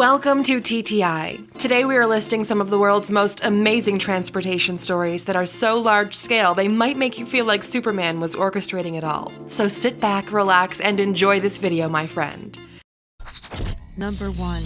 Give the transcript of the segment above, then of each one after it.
Welcome to TTI. Today we are listing some of the world's most amazing transportation stories that are so large-scale they might make you feel like Superman was orchestrating it all. So sit back, relax, and enjoy this video, my friend. Number 1.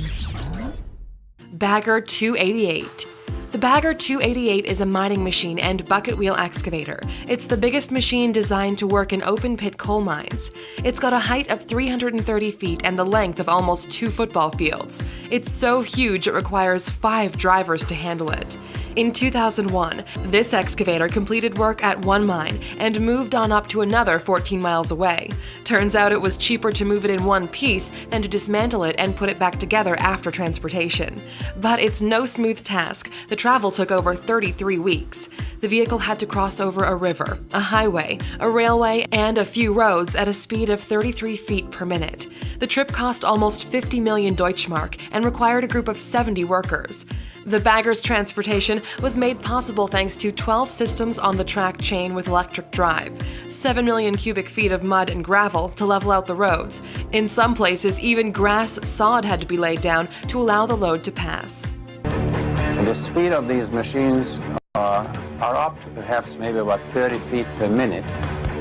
Bagger 288. The Bagger 288 is a mining machine and bucket wheel excavator. It's the biggest machine designed to work in open-pit coal mines. It's got a height of 330 feet and the length of almost 2 football fields. It's so huge it requires 5 drivers to handle it. In 2001, this excavator completed work at one mine and moved on up to another 14 miles away. Turns out it was cheaper to move it in one piece than to dismantle it and put it back together after transportation. But it's no smooth task. The travel took over 33 weeks. The vehicle had to cross over a river, a highway, a railway, and a few roads at a speed of 33 feet per minute. The trip cost almost 50 million Deutschmark and required a group of 70 workers. The Bagger's transportation was made possible thanks to 12 systems on the track chain with electric drive, 7 million cubic feet of mud and gravel to level out the roads. In some places, even grass sod had to be laid down to allow the load to pass. The speed of these machines are up to perhaps maybe about 30 feet per minute,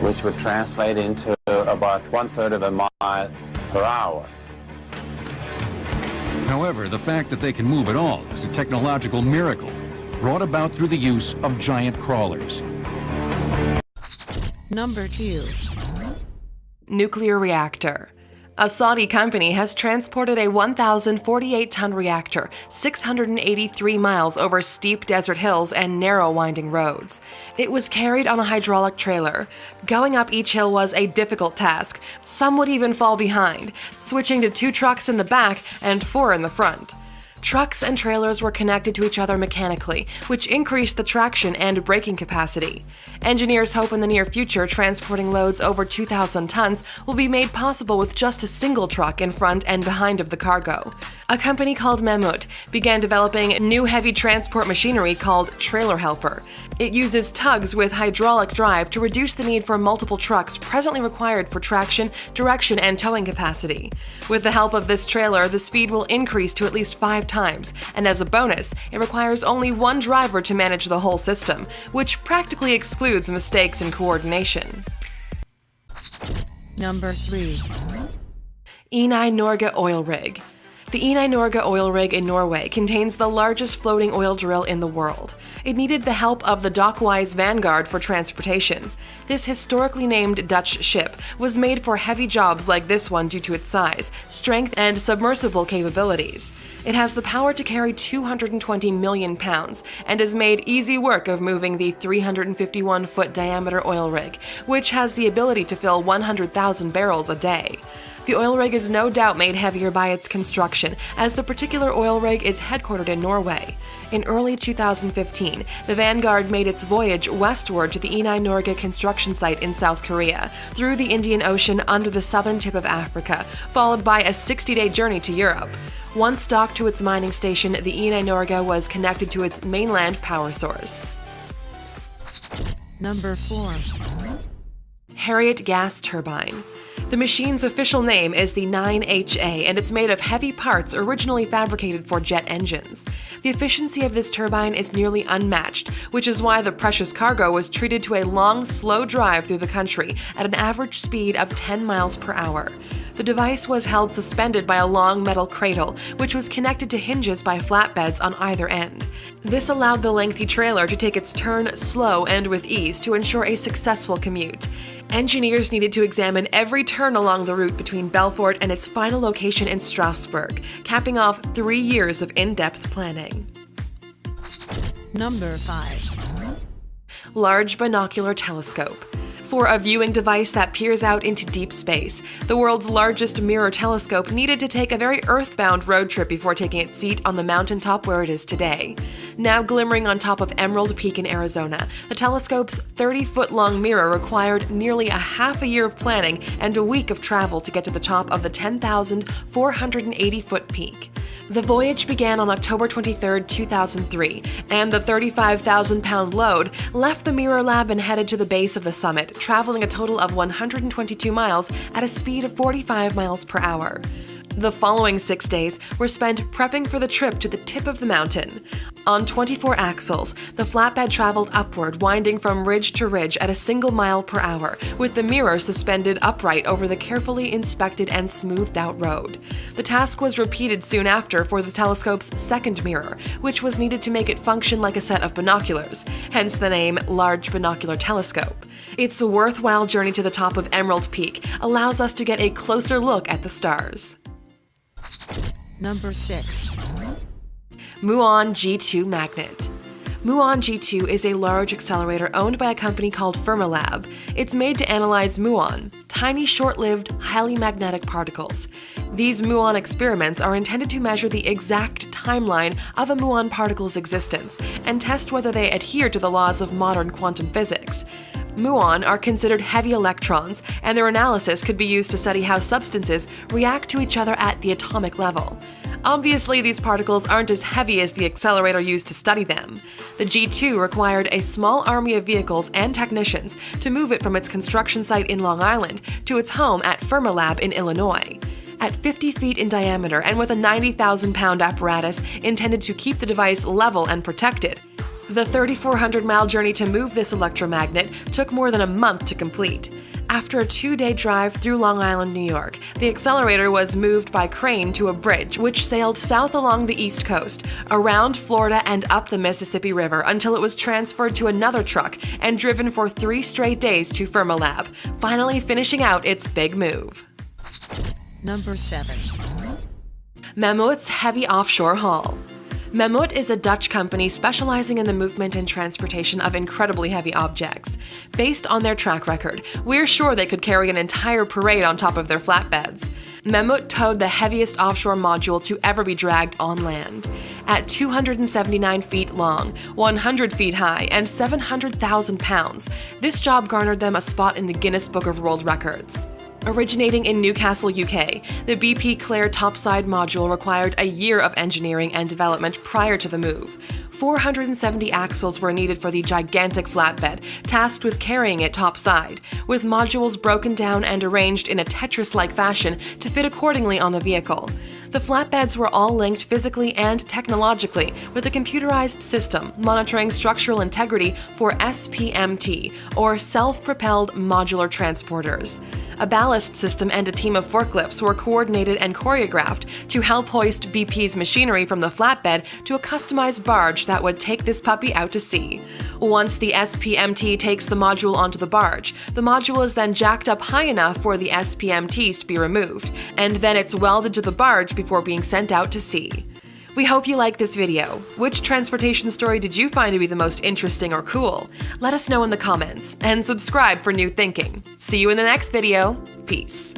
which would translate into about 1/3 of a mile per hour. However, the fact that they can move at all is a technological miracle brought about through the use of giant crawlers. Number 2. Nuclear reactor. A Saudi company has transported a 1,048-ton reactor 683 miles over steep desert hills and narrow winding roads. It was carried on a hydraulic trailer. Going up each hill was a difficult task. Some would even fall behind, switching to 2 trucks in the back and 4 in the front. Trucks and trailers were connected to each other mechanically, which increased the traction and braking capacity. Engineers hope in the near future transporting loads over 2,000 tons will be made possible with just a single truck in front and behind of the cargo. A company called MAMMOET'S began developing new heavy transport machinery called Trailer Helper. It uses tugs with hydraulic drive to reduce the need for multiple trucks presently required for traction, direction, and towing capacity. With the help of this trailer, the speed will increase to at least 5 times, and as a bonus, it requires only 1 driver to manage the whole system, which practically excludes mistakes in coordination. Number 3. Eni Norge Oil Rig. The Eni Norge Oil Rig in Norway contains the largest floating oil drill in the world. It needed the help of the Dockwise Vanguard for transportation. This historically named Dutch ship was made for heavy jobs like this one due to its size, strength, and submersible capabilities. It has the power to carry 220 million pounds and has made easy work of moving the 351-foot diameter oil rig, which has the ability to fill 100,000 barrels a day. The oil rig is no doubt made heavier by its construction, as the particular oil rig is headquartered in Norway. In early 2015, the Vanguard made its voyage westward to the Eni Norge construction site in South Korea, through the Indian Ocean under the southern tip of Africa, followed by a 60-day journey to Europe. Once docked to its mining station, the Eni Norge was connected to its mainland power source. Number 4. Harriet Gas Turbine. The machine's official name is the 9HA, and it's made of heavy parts originally fabricated for jet engines. The efficiency of this turbine is nearly unmatched, which is why the precious cargo was treated to a long, slow drive through the country at an average speed of 10 miles per hour. The device was held suspended by a long metal cradle, which was connected to hinges by flatbeds on either end. This allowed the lengthy trailer to take its turn slow and with ease to ensure a successful commute. Engineers needed to examine every turn along the route between Belfort and its final location in Strasbourg, capping off 3 years of in-depth planning. Number 5. Large Binocular Telescope. For a viewing device that peers out into deep space, the world's largest mirror telescope needed to take a very earthbound road trip before taking its seat on the mountaintop where it is today. Now glimmering on top of Emerald Peak in Arizona, the telescope's 30-foot-long mirror required nearly a half a year of planning and a week of travel to get to the top of the 10,480-foot peak. The voyage began on October 23, 2003, and the 35,000-pound load left the Mirror Lab and headed to the base of the summit, traveling a total of 122 miles at a speed of 45 miles per hour. The following 6 days were spent prepping for the trip to the tip of the mountain. On 24 axles, the flatbed traveled upward, winding from ridge to ridge at a single mile per hour, with the mirror suspended upright over the carefully inspected and smoothed out road. The task was repeated soon after for the telescope's second mirror, which was needed to make it function like a set of binoculars, hence the name Large Binocular Telescope. Its worthwhile journey to the top of Emerald Peak allows us to get a closer look at the stars. Number 6. Muon G2 Magnet. Muon G2 is a large accelerator owned by a company called Fermilab. It's made to analyze muon, tiny short-lived, highly magnetic particles. These muon experiments are intended to measure the exact timeline of a muon particle's existence and test whether they adhere to the laws of modern quantum physics. Muon are considered heavy electrons, and their analysis could be used to study how substances react to each other at the atomic level. Obviously, these particles aren't as heavy as the accelerator used to study them. The G2 required a small army of vehicles and technicians to move it from its construction site in Long Island to its home at Fermilab in Illinois. At 50 feet in diameter and with a 90,000-pound apparatus intended to keep the device level and protected, the 3,400-mile journey to move this electromagnet took more than a month to complete. After a 2-day drive through Long Island, New York, the accelerator was moved by crane to a bridge which sailed south along the East Coast, around Florida and up the Mississippi River until it was transferred to another truck and driven for 3 straight days to Fermilab, finally finishing out its big move. Number 7. MAMMOET'S Heavy Offshore Haul. MAMMOET is a Dutch company specializing in the movement and transportation of incredibly heavy objects. Based on their track record, we're sure they could carry an entire parade on top of their flatbeds. MAMMOET towed the heaviest offshore module to ever be dragged on land. At 279 feet long, 100 feet high, and 700,000 pounds, this job garnered them a spot in the Guinness Book of World Records. Originating in Newcastle, UK, the BP Clare topside module required a year of engineering and development prior to the move. 470 axles were needed for the gigantic flatbed, tasked with carrying it topside, with modules broken down and arranged in a Tetris-like fashion to fit accordingly on the vehicle. The flatbeds were all linked physically and technologically with a computerized system monitoring structural integrity for SPMT, or Self-Propelled Modular Transporters. A ballast system and a team of forklifts were coordinated and choreographed to help hoist BP's machinery from the flatbed to a customized barge that would take this puppy out to sea. Once the SPMT takes the module onto the barge, the module is then jacked up high enough for the SPMTs to be removed, and then it's welded to the barge before being sent out to sea. We hope you liked this video. Which transportation story did you find to be the most interesting or cool? Let us know in the comments, and subscribe for new thinking. See you in the next video. Peace.